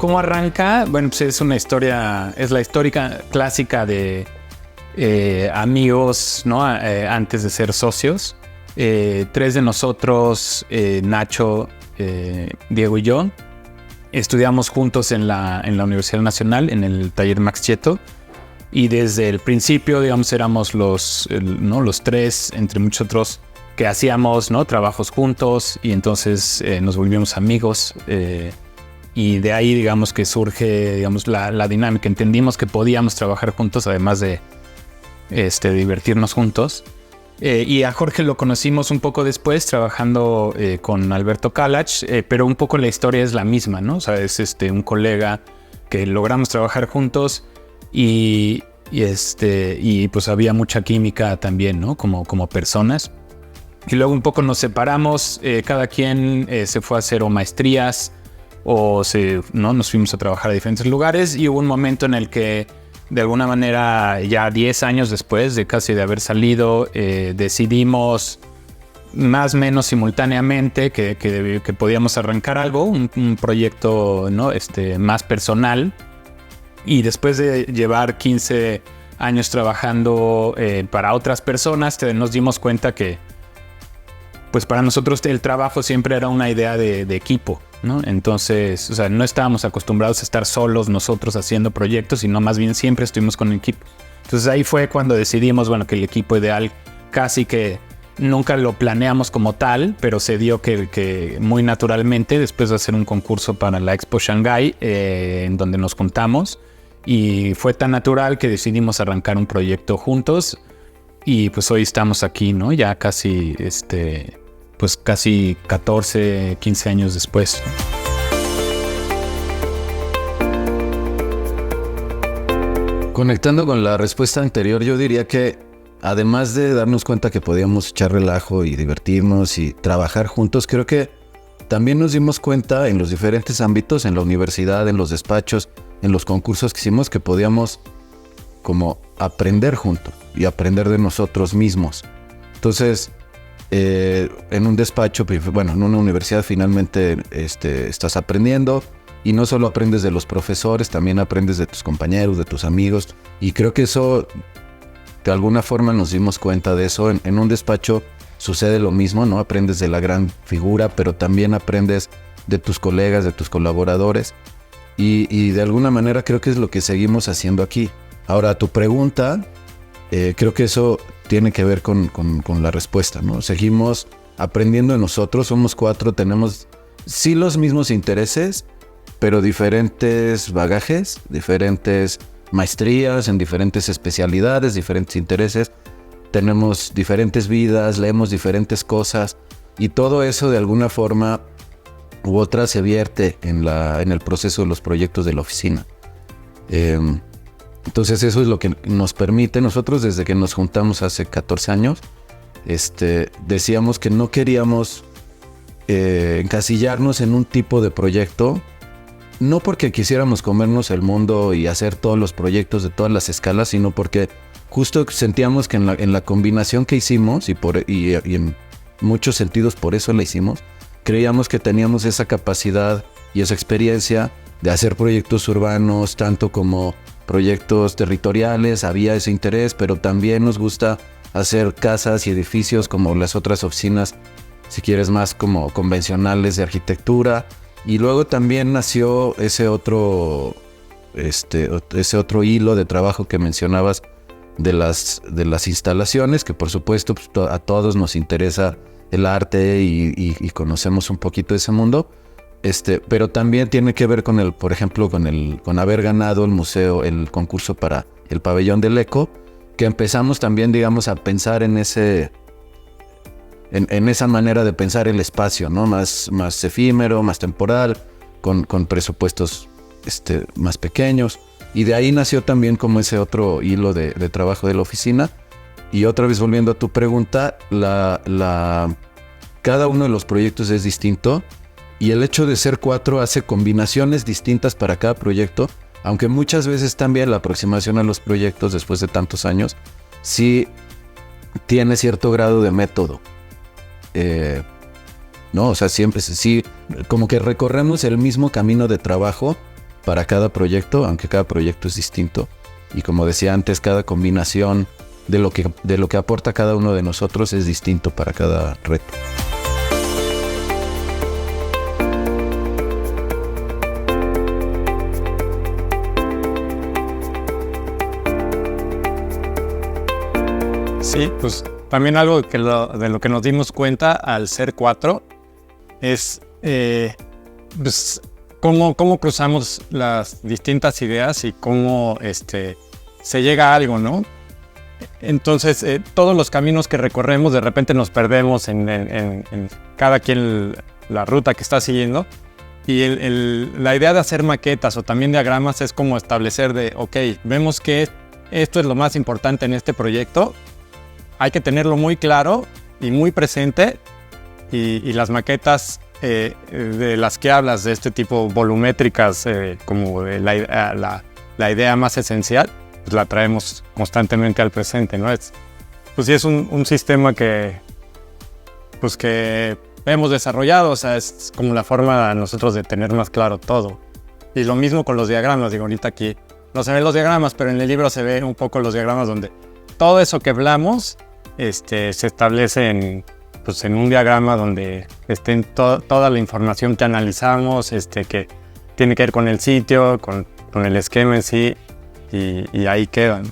¿cómo arranca? Bueno, pues es una historia, es la histórica clásica de amigos, ¿no? Antes de ser socios. 3 de nosotros, Nacho, Diego y yo, estudiamos juntos en la Universidad Nacional, en el taller Max Cheto. Y desde el principio, digamos, éramos los 3, entre muchos otros, que hacíamos, ¿no? Trabajos juntos, y entonces nos volvimos amigos. Y de ahí, digamos, que surge, digamos, la dinámica. Entendimos que podíamos trabajar juntos, además de divertirnos juntos. Y a Jorge lo conocimos un poco después, trabajando con Alberto Kalach, pero un poco la historia es la misma, ¿no? O sea, es un colega que logramos trabajar juntos y pues había mucha química también, ¿no? Como personas. Y luego un poco nos separamos, cada quien se fue a hacer o maestrías o nos fuimos a trabajar a diferentes lugares, y hubo un momento en el que de alguna manera ya 10 años después de casi de haber salido, decidimos más o menos simultáneamente que podíamos arrancar algo, un proyecto, ¿no? Más personal. Y después de llevar 15 años trabajando para otras personas, nos dimos cuenta que pues para nosotros el trabajo siempre era una idea de equipo, ¿no? Entonces, o sea, no estábamos acostumbrados a estar solos nosotros haciendo proyectos, sino más bien siempre estuvimos con equipo. Entonces ahí fue cuando decidimos, bueno, que el equipo ideal casi que nunca lo planeamos como tal, pero se dio que muy naturalmente, después de hacer un concurso para la Expo Shanghai, en donde nos juntamos, y fue tan natural que decidimos arrancar un proyecto juntos, y pues hoy estamos aquí, ¿no? Ya casi, pues casi 14, 15 años después. Conectando con la respuesta anterior, yo diría que además de darnos cuenta que podíamos echar relajo y divertirnos y trabajar juntos, creo que también nos dimos cuenta en los diferentes ámbitos, en la universidad, en los despachos, en los concursos que hicimos, que podíamos como aprender juntos y aprender de nosotros mismos. Entonces, en un despacho, bueno, en una universidad finalmente estás aprendiendo, y no solo aprendes de los profesores, también aprendes de tus compañeros, de tus amigos, y creo que eso, de alguna forma nos dimos cuenta de eso. En un despacho sucede lo mismo, ¿no? Aprendes de la gran figura, pero también aprendes de tus colegas, de tus colaboradores, y de alguna manera creo que es lo que seguimos haciendo aquí. Ahora, a tu pregunta, creo que eso tiene que ver con la respuesta, ¿no? Seguimos aprendiendo de nosotros, somos 4, tenemos sí los mismos intereses, pero diferentes bagajes, diferentes maestrías en diferentes especialidades, diferentes intereses, tenemos diferentes vidas, leemos diferentes cosas, y todo eso de alguna forma u otra se vierte en el proceso de los proyectos de la oficina. Entonces eso es lo que nos permite. Nosotros, desde que nos juntamos hace 14 años, decíamos que no queríamos encasillarnos en un tipo de proyecto, no porque quisiéramos comernos el mundo y hacer todos los proyectos de todas las escalas, sino porque justo sentíamos que en la combinación que hicimos, y en muchos sentidos por eso la hicimos, creíamos que teníamos esa capacidad y esa experiencia de hacer proyectos urbanos, tanto como proyectos territoriales. Había ese interés, pero también nos gusta hacer casas y edificios como las otras oficinas, si quieres, más como convencionales de arquitectura. Y luego también nació ese otro hilo de trabajo que mencionabas de las instalaciones, que por supuesto pues, a todos nos interesa el arte y conocemos un poquito de ese mundo. Pero también tiene que ver por ejemplo, con haber ganado el concurso para el pabellón del Eco, que empezamos también, digamos, a pensar en esa manera de pensar el espacio, ¿no? Más efímero, más temporal, con presupuestos más pequeños. Y de ahí nació también como ese otro hilo de trabajo de la oficina. Y otra vez volviendo a tu pregunta, cada uno de los proyectos es distinto. Y el hecho de ser 4 hace combinaciones distintas para cada proyecto, aunque muchas veces también la aproximación a los proyectos después de tantos años sí tiene cierto grado de método. ¿No? O sea, siempre sí, como que recorremos el mismo camino de trabajo, para cada proyecto, aunque cada proyecto es distinto. Y como decía antes, cada combinación de lo que aporta cada uno de nosotros es distinto para cada reto. Sí, pues también algo de lo que nos dimos cuenta al ser 4 es pues, cómo cruzamos las distintas ideas y cómo se llega a algo, ¿no? Entonces, todos los caminos que recorremos, de repente nos perdemos en cada quien la ruta que está siguiendo. Y la idea de hacer maquetas o también diagramas es como establecer vemos que esto es lo más importante en este proyecto. Hay que tenerlo muy claro y muy presente, y las maquetas de las que hablas, de este tipo volumétricas, como de la idea más esencial, pues la traemos constantemente al presente, ¿no? Pues sí, es un sistema que hemos desarrollado, o sea, es como la forma de nosotros de tener más claro todo. Y lo mismo con los diagramas, digo, ahorita aquí no se ven los diagramas, pero en el libro se ve un poco los diagramas donde todo eso que hablamos se establece en un diagrama donde estén toda la información que analizamos, que tiene que ver con el sitio, con el esquema en sí, y ahí quedan.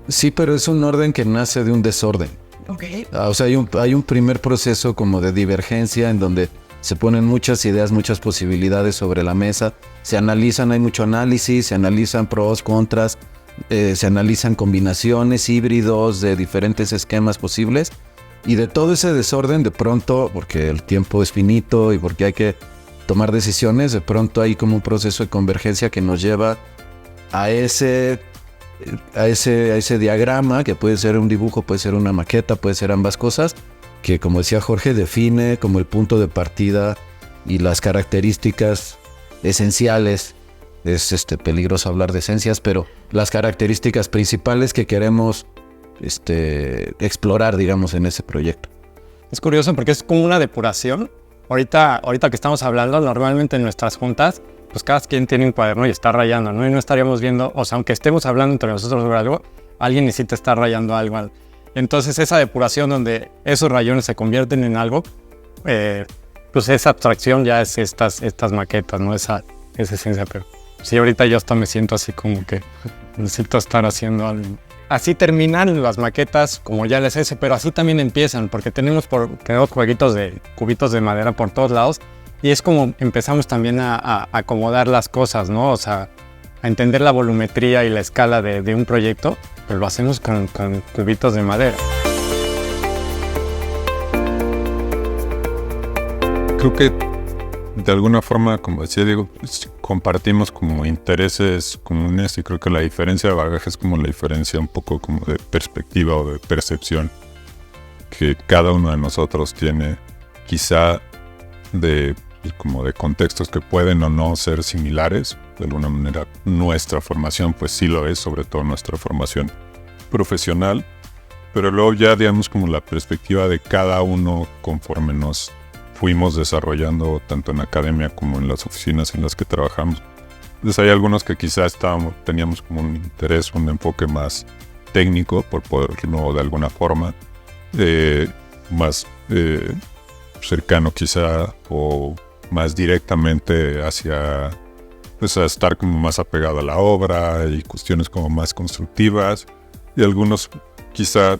Sí, pero es un orden que nace de un desorden. Okay. O sea, hay un primer proceso como de divergencia en donde se ponen muchas ideas, muchas posibilidades sobre la mesa, se analizan, hay mucho análisis, se analizan pros, contras, se analizan combinaciones, híbridos de diferentes esquemas posibles, y de todo ese desorden de pronto, porque el tiempo es finito y porque hay que tomar decisiones, de pronto hay como un proceso de convergencia que nos lleva a ese diagrama, que puede ser un dibujo, puede ser una maqueta, puede ser ambas cosas, que como decía Jorge, define como el punto de partida y las características esenciales. Es peligroso hablar de esencias, pero las características principales que queremos explorar, digamos, en ese proyecto. Es curioso porque es como una depuración. Ahorita que estamos hablando, normalmente en nuestras juntas, pues cada quien tiene un cuaderno y está rayando, ¿no? Y no estaríamos viendo, o sea, aunque estemos hablando entre nosotros sobre algo, alguien necesita estar rayando algo. Entonces esa depuración donde esos rayones se convierten en algo, pues esa abstracción ya es estas maquetas, ¿no? Esa esencia, pero sí, ahorita yo hasta me siento así como que necesito estar haciendo algo. Así terminan las maquetas como ya les hice, pero así también empiezan, porque tenemos jueguitos de cubitos de madera por todos lados, y es como empezamos también a acomodar las cosas, ¿no? O sea, a entender la volumetría y la escala de un proyecto, pero lo hacemos con cubitos de madera. Creo que de alguna forma, como decía Diego, compartimos como intereses comunes, y creo que la diferencia de bagaje es como la diferencia un poco como de perspectiva o de percepción que cada uno de nosotros tiene, quizá como de contextos que pueden o no ser similares. De alguna manera nuestra formación pues sí lo es, sobre todo nuestra formación profesional, pero luego ya digamos como la perspectiva de cada uno conforme nos fuimos desarrollando tanto en academia como en las oficinas en las que trabajamos. Entonces hay algunos que quizás teníamos como un interés, un enfoque más técnico, por poderlo de alguna forma, más cercano quizá, o más directamente hacia, pues a estar como más apegado a la obra y cuestiones como más constructivas. Y algunos quizá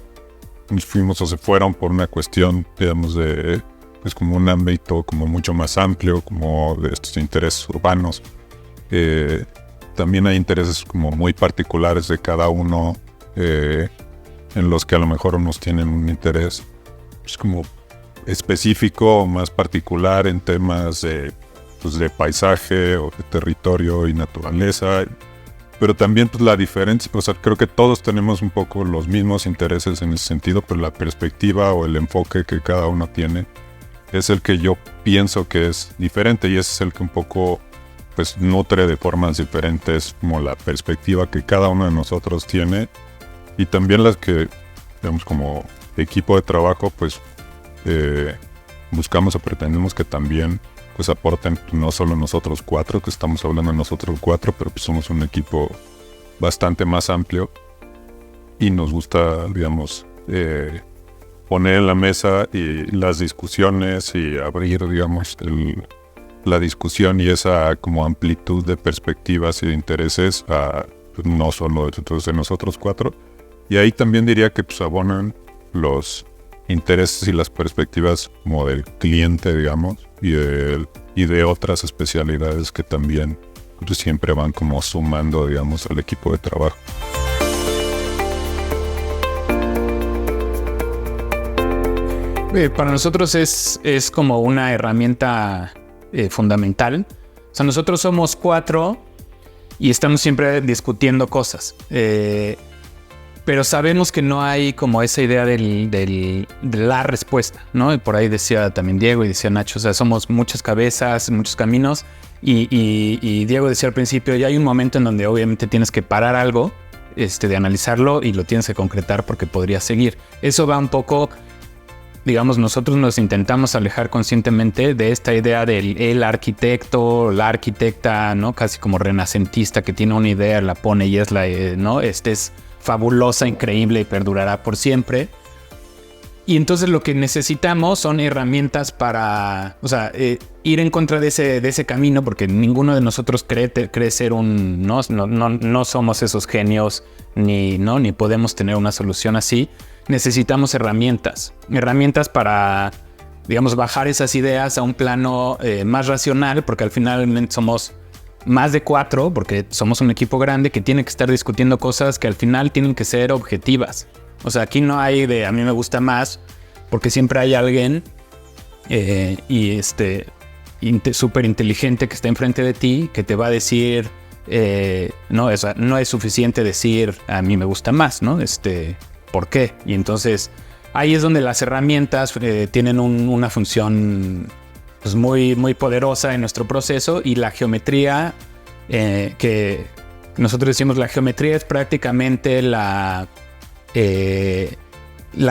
nos fuimos o se fueron por una cuestión, digamos, de pues como un ámbito como mucho más amplio, como de estos intereses urbanos. También hay intereses como muy particulares de cada uno, en los que a lo mejor unos tienen un interés pues como específico o más particular en temas de paisaje o de territorio y naturaleza. Pero también pues la diferencia, o sea, creo que todos tenemos un poco los mismos intereses en ese sentido, pero la perspectiva o el enfoque que cada uno tiene es el que yo pienso que es diferente, y ese es el que un poco pues nutre de formas diferentes como la perspectiva que cada uno de nosotros tiene, y también las que, digamos, como equipo de trabajo pues buscamos o pretendemos que también pues aporten no solo nosotros 4, que estamos hablando de nosotros 4, pero pues somos un equipo bastante más amplio y nos gusta, digamos, poner en la mesa y las discusiones y abrir, digamos, la discusión y esa como amplitud de perspectivas y de intereses a no solo de nosotros 4. Y ahí también diría que pues abonan los intereses y las perspectivas como del cliente, digamos, y de otras especialidades que también pues, siempre van como sumando, digamos, al equipo de trabajo. Para nosotros es como una herramienta fundamental. O sea, nosotros somos 4 y estamos siempre discutiendo cosas. Pero sabemos que no hay como esa idea de la respuesta, ¿no? Y por ahí decía también Diego y decía Nacho, o sea, somos muchas cabezas, muchos caminos. Y Diego decía al principio, ya hay un momento en donde obviamente tienes que parar algo, de analizarlo y lo tienes que concretar porque podría seguir. Eso va un poco... Digamos, nosotros nos intentamos alejar conscientemente de esta idea del el arquitecto, la arquitecta, ¿no? Casi como renacentista que tiene una idea, la pone y es ¿no? Es fabulosa, increíble y perdurará por siempre. Y entonces lo que necesitamos son herramientas para, o sea, ir en contra de ese camino, porque ninguno de nosotros cree ser un, no somos esos genios, ni podemos tener una solución así. Necesitamos herramientas para, digamos, bajar esas ideas a un plano más racional, porque al final somos más de 4, porque somos un equipo grande que tiene que estar discutiendo cosas que al final tienen que ser objetivas. O sea, aquí no hay de a mí me gusta más, porque siempre hay alguien súper inteligente que está enfrente de ti, que te va a decir, no es suficiente decir a mí me gusta más, ¿no? ¿Por qué? Y entonces ahí es donde las herramientas tienen una función pues, muy, muy poderosa en nuestro proceso, y la geometría, que nosotros decimos la geometría es prácticamente la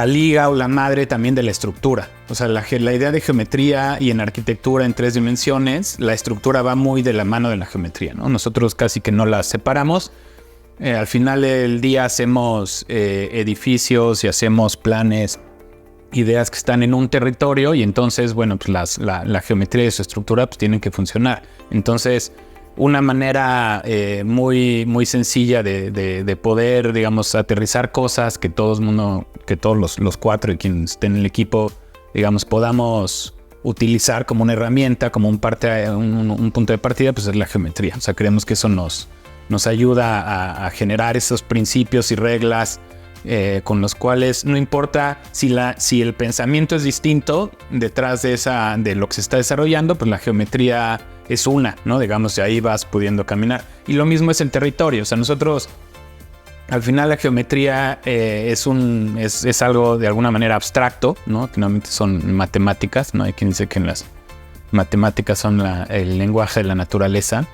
liga o la madre también de la estructura. O sea, la idea de geometría y en arquitectura en 3 dimensiones, la estructura va muy de la mano de la geometría, ¿no? Nosotros casi que no las separamos. Al final del día hacemos edificios y hacemos planes, ideas que están en un territorio, y entonces, bueno, pues la geometría y su estructura pues tienen que funcionar. Entonces, una manera muy, muy sencilla de poder, digamos, aterrizar cosas que todos los 4 y quienes estén en el equipo, digamos, podamos utilizar como una herramienta, como un punto de partida, pues es la geometría. O sea, creemos que eso nos ayuda a generar esos principios y reglas con los cuales no importa si el pensamiento es distinto detrás de lo que se está desarrollando, pues la geometría es una, ¿no? Digamos, de ahí vas pudiendo caminar. Y lo mismo es el territorio. O sea, nosotros, al final la geometría es algo de alguna manera abstracto, ¿no? Finalmente son matemáticas, ¿no? Hay quien dice que las matemáticas son el lenguaje de la naturaleza,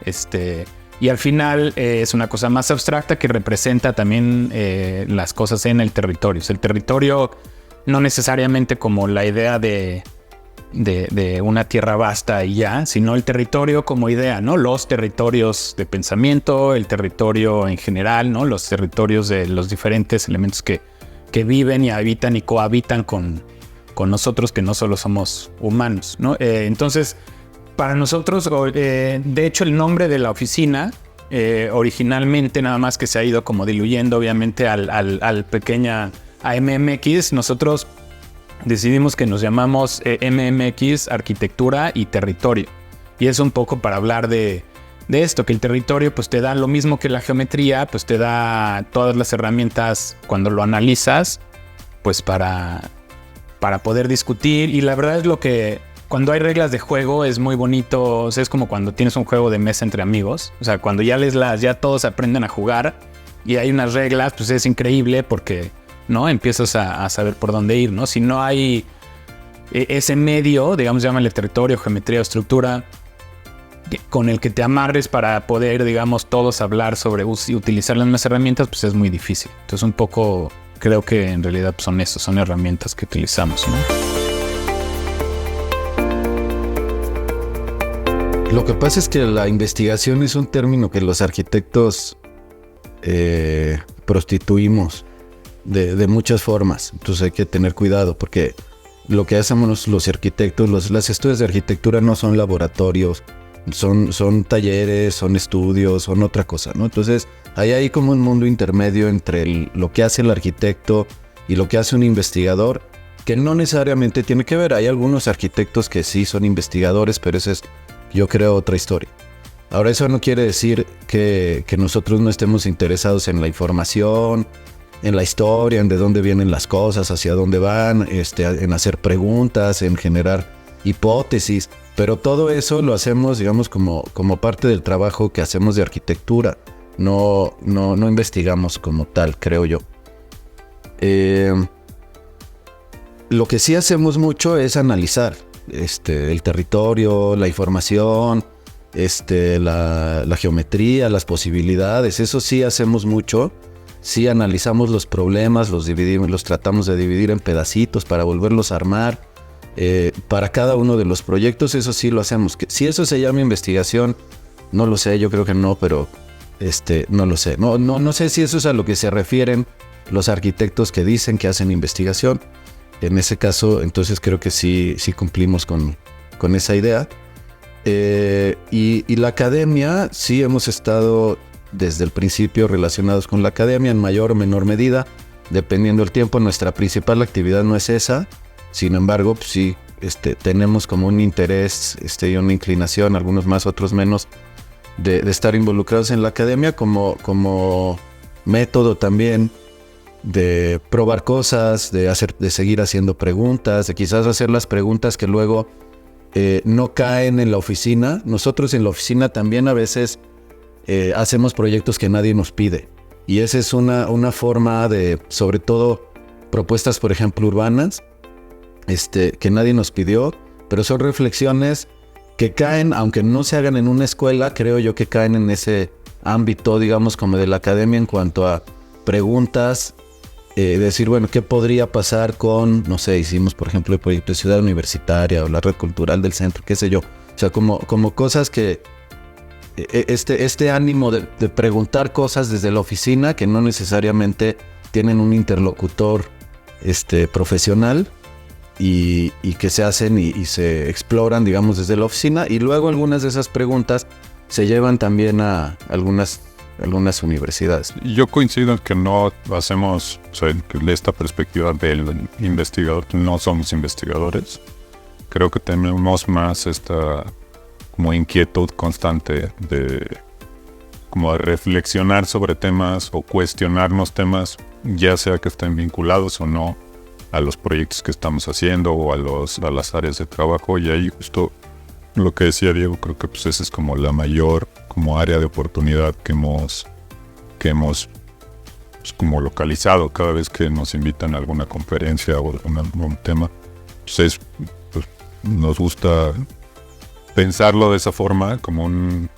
y al final es una cosa más abstracta que representa también las cosas en el territorio. O sea, el territorio no necesariamente como la idea de una tierra vasta y ya, sino el territorio como idea, ¿no? Los territorios de pensamiento, el territorio en general, ¿no? Los territorios de los diferentes elementos que viven y habitan y cohabitan con nosotros, que no solo somos humanos, ¿no? Entonces, para nosotros, de hecho, el nombre de la oficina, originalmente nada más que se ha ido como diluyendo, obviamente, al pequeña MMX, nosotros decidimos que nos llamamos MMX Arquitectura y Territorio. Y es un poco para hablar de esto, que el territorio pues te da lo mismo que la geometría, pues te da todas las herramientas cuando lo analizas, pues para poder discutir. Y la verdad es lo que... Cuando hay reglas de juego es muy bonito. O sea, es como cuando tienes un juego de mesa entre amigos. O sea, cuando ya todos aprenden a jugar y hay unas reglas, pues es increíble porque, ¿no? Empiezas a saber por dónde ir, ¿no? Si no hay ese medio, digamos, llámale territorio, geometría o estructura, con el que te amarres para poder, digamos, todos hablar sobre y utilizar las mismas herramientas, pues es muy difícil. Entonces, un poco creo que en realidad pues, son herramientas que utilizamos, ¿no? Lo que pasa es que la investigación es un término que los arquitectos prostituimos de muchas formas. Entonces hay que tener cuidado porque lo que hacemos los arquitectos, las estudios de arquitectura no son laboratorios, son talleres, son estudios, son otra cosa, ¿no? Entonces hay como un mundo intermedio entre lo que hace el arquitecto y lo que hace un investigador, que no necesariamente tiene que ver. Hay algunos arquitectos que sí son investigadores, pero eso es, yo creo, otra historia. Ahora, eso no quiere decir que nosotros no estemos interesados en la información, en la historia, en de dónde vienen las cosas, hacia dónde van, en hacer preguntas, en generar hipótesis, pero todo eso lo hacemos, digamos, como parte del trabajo que hacemos de arquitectura. No investigamos como tal, creo yo. Lo que sí hacemos mucho es analizar el territorio, la información, la geometría, las posibilidades. Eso sí hacemos mucho. Sí analizamos los problemas, los dividimos, los tratamos de dividir en pedacitos para volverlos a armar. Para cada uno de los proyectos, eso sí lo hacemos. Si eso se llama investigación, no lo sé, yo creo que no, pero no lo sé. No sé si eso es a lo que se refieren los arquitectos que dicen que hacen investigación. En ese caso, entonces creo que sí cumplimos con esa idea. Y la academia, sí hemos estado desde el principio relacionados con la academia en mayor o menor medida, dependiendo del tiempo. Nuestra principal actividad no es esa, sin embargo, pues sí, tenemos como un interés y una inclinación, algunos más, otros menos, de estar involucrados en la academia como método también de probar cosas, de seguir haciendo preguntas, de quizás hacer las preguntas que luego no caen en la oficina. Nosotros en la oficina también a veces hacemos proyectos que nadie nos pide. Y esa es una forma de, sobre todo, propuestas, por ejemplo, urbanas, que nadie nos pidió, pero son reflexiones que caen, aunque no se hagan en una escuela, creo yo que caen en ese ámbito, digamos, como de la academia en cuanto a preguntas, decir, bueno, ¿qué podría pasar con, no sé, hicimos, por ejemplo, el proyecto de Ciudad Universitaria o la red cultural del centro, qué sé yo. O sea, como cosas que este ánimo de preguntar cosas desde la oficina que no necesariamente tienen un interlocutor profesional y que se hacen y se exploran, digamos, desde la oficina, y luego algunas de esas preguntas se llevan también a algunas universidades. Yo coincido en que no hacemos, o sea, de esta perspectiva del investigador, no somos investigadores. Creo que tenemos más esta como inquietud constante de reflexionar sobre temas o cuestionarnos temas, ya sea que estén vinculados o no a los proyectos que estamos haciendo o a las áreas de trabajo. Y ahí justo lo que decía Diego, creo que pues esa es como la mayor como área de oportunidad que hemos pues, como localizado cada vez que nos invitan a alguna conferencia o algún tema. Pues nos gusta pensarlo de esa forma, como un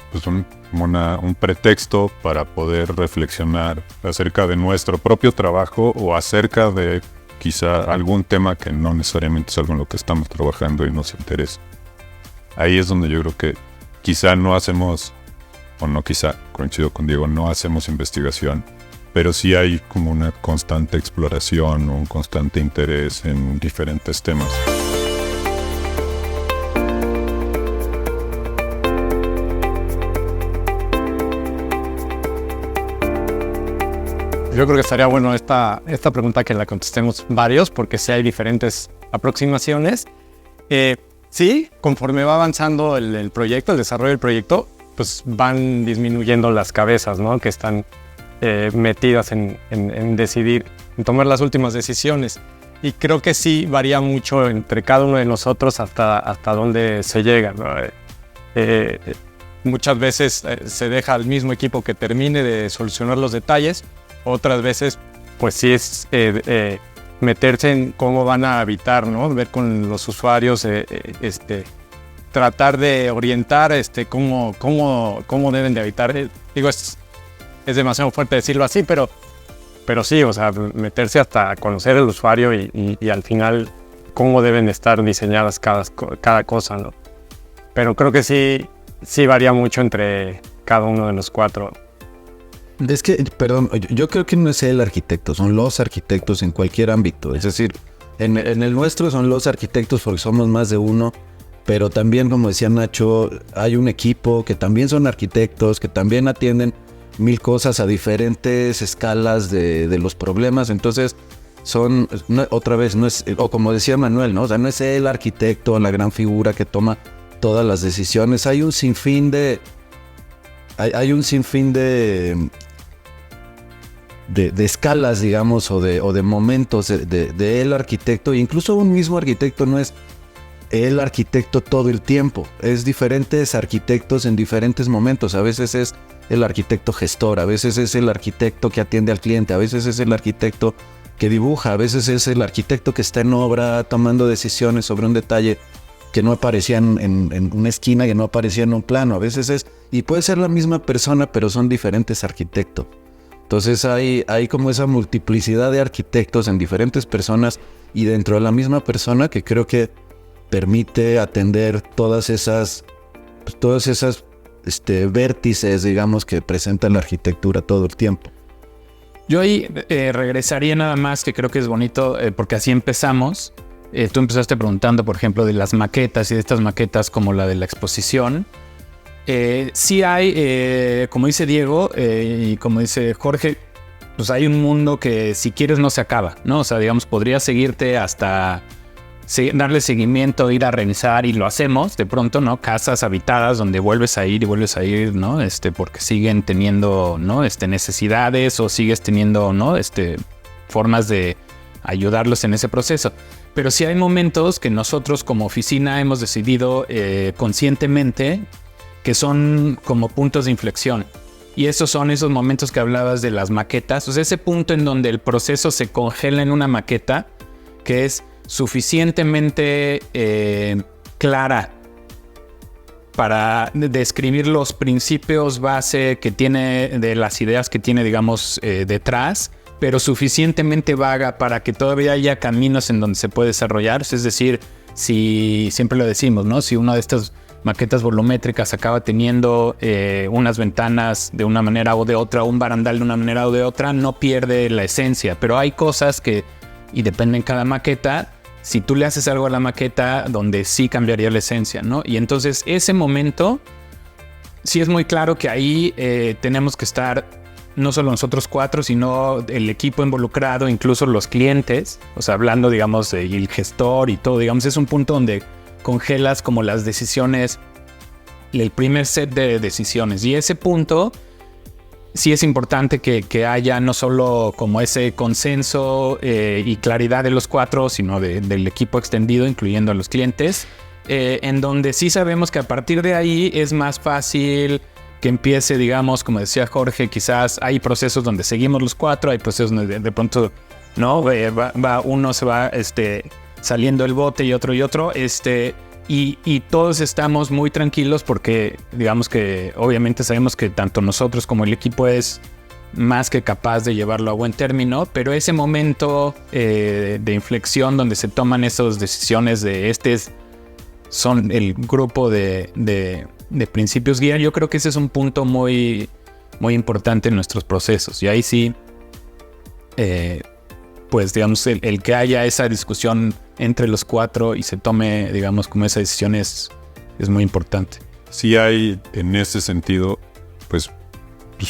pretexto para poder reflexionar acerca de nuestro propio trabajo o acerca de quizá algún tema que no necesariamente es algo en lo que estamos trabajando y nos interesa. Ahí es donde yo creo que quizá no hacemos, o no quizá, coincido con Diego, no hacemos investigación, pero sí hay como una constante exploración, un constante interés en diferentes temas. Yo creo que estaría bueno esta pregunta que la contestemos varios, porque sí hay diferentes aproximaciones. Sí, conforme va avanzando el proyecto, el desarrollo del proyecto, pues van disminuyendo las cabezas, ¿no?, que están metidas en decidir, en tomar las últimas decisiones. Y creo que sí varía mucho entre cada uno de nosotros hasta dónde se llega, ¿no? Muchas veces se deja al mismo equipo que termine de solucionar los detalles. Otras veces, pues sí es meterse en cómo van a habitar, ¿no? Ver con los usuarios, tratar de orientar cómo deben de habitar. Digo, es demasiado fuerte decirlo así, pero sí, o sea, meterse hasta conocer el usuario y al final cómo deben estar diseñadas cada cosa, ¿no? Pero creo que sí sí varía mucho entre cada uno de los 4. Es que, perdón, yo creo que no es el arquitecto, son los arquitectos en cualquier ámbito. Es decir, en el nuestro son los arquitectos porque somos más de uno, pero también, como decía Nacho, hay un equipo que también son arquitectos, que también atienden 1000 cosas a diferentes escalas de los problemas. Entonces, otra vez, no es, o como decía Manuel, ¿no? O sea, no es el arquitecto, la gran figura que toma todas las decisiones. Hay un sinfín de escalas, digamos, o de momentos de el arquitecto. Incluso un mismo arquitecto no es el arquitecto todo el tiempo. Es diferentes arquitectos en diferentes momentos. A veces es el arquitecto gestor, a veces es el arquitecto que atiende al cliente, a veces es el arquitecto que dibuja, a veces es el arquitecto que está en obra tomando decisiones sobre un detalle que no aparecía en una esquina, que no aparecía en un plano. A veces es, y puede ser la misma persona, pero son diferentes arquitectos. Entonces hay como esa multiplicidad de arquitectos en diferentes personas y dentro de la misma persona que creo que permite atender todas esas vértices, digamos, que presenta la arquitectura todo el tiempo. Yo ahí regresaría nada más, que creo que es bonito, porque así empezamos. Tú empezaste preguntando, por ejemplo, de las maquetas y de estas maquetas como la de la exposición. Sí hay, como dice Diego y como dice Jorge, pues hay un mundo que si quieres no se acaba, ¿no? O sea, digamos, podrías seguirte hasta darle seguimiento, ir a revisar, y lo hacemos de pronto, ¿no? Casas habitadas donde vuelves a ir, ¿no? Porque siguen teniendo, ¿no? Necesidades, o sigues teniendo, ¿no? Formas de ayudarlos en ese proceso. Pero sí hay momentos que nosotros como oficina hemos decidido conscientemente que son como puntos de inflexión. Y esos son esos momentos que hablabas de las maquetas. O sea, ese punto en donde el proceso se congela en una maqueta que es suficientemente clara para describir los principios base que tiene, de las ideas que tiene, digamos, detrás, pero suficientemente vaga para que todavía haya caminos en donde se puede desarrollar. Es decir, si siempre lo decimos, ¿no? Si una de estas maquetas volumétricas acaba teniendo unas ventanas de una manera o de otra, un barandal de una manera o de otra, no pierde la esencia. Pero hay cosas que, y depende en cada maqueta, si tú le haces algo a la maqueta donde sí cambiaría la esencia, ¿no? Y entonces ese momento, sí es muy claro que ahí tenemos que estar no solo nosotros 4, sino el equipo involucrado, incluso los clientes, o sea, hablando, digamos, el gestor y todo, digamos, es un punto donde congelas como las decisiones, el primer set de decisiones. Y ese punto sí es importante que haya no solo como ese consenso y claridad de los 4, sino del equipo extendido, incluyendo a los clientes, en donde sí sabemos que a partir de ahí es más fácil que empiece, digamos, como decía Jorge, quizás hay procesos donde seguimos los 4, hay procesos donde de pronto, ¿no? Uno se va saliendo el bote y otro, y todos estamos muy tranquilos porque, digamos que obviamente sabemos que tanto nosotros como el equipo es más que capaz de llevarlo a buen término, pero ese momento de inflexión donde se toman esas decisiones son el grupo de principios guía, yo creo que ese es un punto muy, muy importante en nuestros procesos. Y ahí sí, pues digamos, el que haya esa discusión entre los 4 y se tome, digamos, como esa decisión es muy importante. Sí hay en ese sentido, pues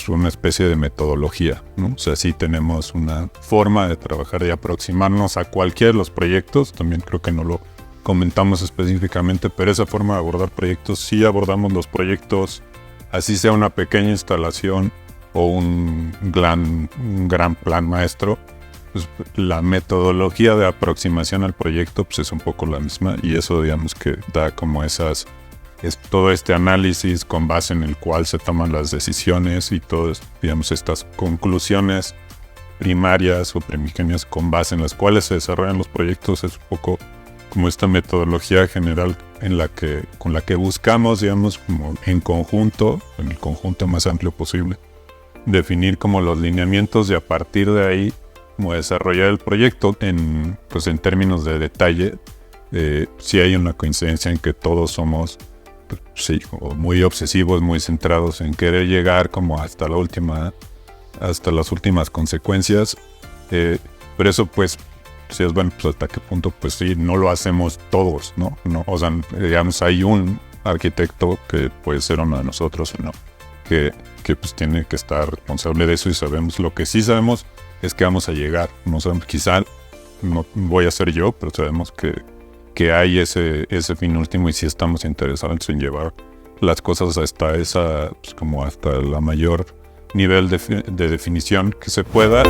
una especie de metodología, ¿no? O sea, sí tenemos una forma de trabajar y aproximarnos a cualquiera de los proyectos. También creo que no lo comentamos específicamente, pero esa forma de abordar proyectos, sí abordamos los proyectos, así sea una pequeña instalación o un gran plan maestro, pues la metodología de aproximación al proyecto pues es un poco la misma, y eso, digamos, que da como todo este análisis con base en el cual se toman las decisiones y todas, digamos, estas conclusiones primarias o primigenias con base en las cuales se desarrollan los proyectos. Es un poco como esta metodología general con la que buscamos, digamos, como en conjunto, en el conjunto más amplio posible, definir como los lineamientos y a partir de ahí como desarrollar el proyecto en términos de detalle. Sí hay una coincidencia en que todos somos pues, sí, como muy obsesivos, muy centrados en querer llegar como hasta las últimas consecuencias. Pero eso pues, si es bueno, pues hasta qué punto, pues sí, no lo hacemos todos, ¿no? O sea, digamos, hay un arquitecto que puede ser uno de nosotros, ¿no? Que pues tiene que estar responsable de eso, y sabemos, lo que sí sabemos es que vamos a llegar. No sabemos, quizá no voy a ser yo, pero sabemos que hay ese fin último, y sí estamos interesados en llevar las cosas hasta esa, pues como hasta la mayor nivel de definición que se pueda.